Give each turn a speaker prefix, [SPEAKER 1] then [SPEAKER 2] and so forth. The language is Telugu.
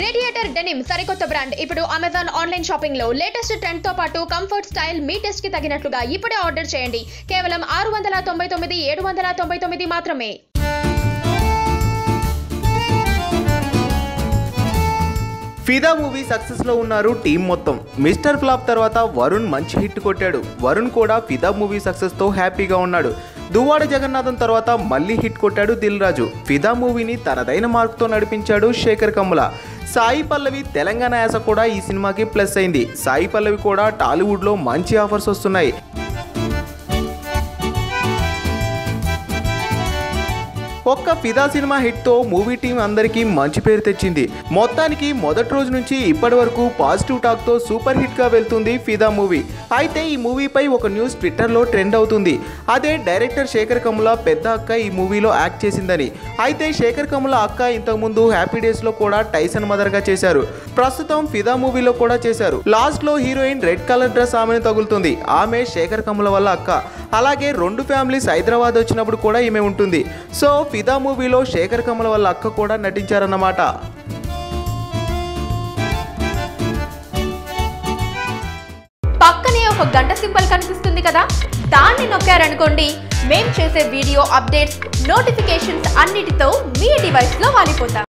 [SPEAKER 1] రేడియేటర్ డెనిమ్ సరికొత్త బ్రాండ్ ఇప్పుడు అమెజాన్ ఆన్లైన్ షాపింగ్ లో లేటెస్ట్ ట్రెండ్ తో పాటు కంఫర్ట్ స్టైల్ మీ టెస్ట్ కి తగినట్లుగా ఇప్పుడే ఆర్డర్ చేయండి. కేవలం 699 799 మాత్రమే.
[SPEAKER 2] ఫిదా మూవీ సక్సెస్ లో ఉన్నారు టీం మొత్తం. మిస్టర్ ఫ్లాప్ తర్వాత వరుణ్ మంచి హిట్ కొట్టాడు. వరుణ్ కూడా ఫిదా మూవీ సక్సెస్ తో హ్యాపీగా ఉన్నాడు. దువ్వాడ జగన్నాథం తర్వాత మళ్ళీ హిట్ కొట్టాడు దిల్ రాజు. ఫిదా మూవీని తనదైన మార్కుతో నడిపించాడు శేఖర్ కమ్ముల. సాయి పల్లవి తెలంగాణ యాస కూడా ఈ సినిమాకి ప్లస్ అయింది. సాయి పల్లవి కూడా టాలీవుడ్ లో మంచి ఆఫర్స్ వస్తున్నాయి. ఒక్క ఫిదా సినిమా హిట్ తో మూవీ టీం అందరికీ మంచి పేరు తెచ్చింది. మొత్తానికి మొదటి రోజు నుంచి ఇప్పటి వరకు పాజిటివ్ టాక్ తో సూపర్ హిట్ గా వెళ్తుంది ఫిదా మూవీ. అయితే ఈ మూవీపై ఒక న్యూస్ ట్విట్టర్ లో ట్రెండ్ అవుతుంది. అదే డైరెక్టర్ శేఖర్ కమ్ముల పెద్ద అక్క ఈ మూవీలో యాక్ట్ చేసిందని. అయితే శేఖర్ కమ్ముల అక్క ఇంతకుముందు హ్యాపీ డేస్ లో కూడా టైసన్ మదర్ గా చేశారు. ప్రస్తుతం ఫిదా మూవీలో కూడా చేశారు. లాస్ట్ లో హీరోయిన్ రెడ్ కలర్ డ్రెస్ ఆమెను తగులుతుంది. ఆమె శేఖర్ కమ్ముల వల్ల అక్క. అలాగే రెండు ఫ్యామిలీస్ హైదరాబాద్ వచ్చినప్పుడు కూడా ఈమె ఉంటుంది. సో ఫిదా మూవీలో శేఖర్ కమ్ముల వల్ల అక్క కూడా నటించారన్నమాట.
[SPEAKER 1] పక్కనే ఒక గంట సింబల్ కనిపిస్తుంది కదా, దాన్ని నొక్కారనుకోండి మేం చేసే వీడియో అప్డేట్స్ నోటిఫికేషన్స్ అన్నిటితో మీ డివైస్ లో వాలిపోతాం.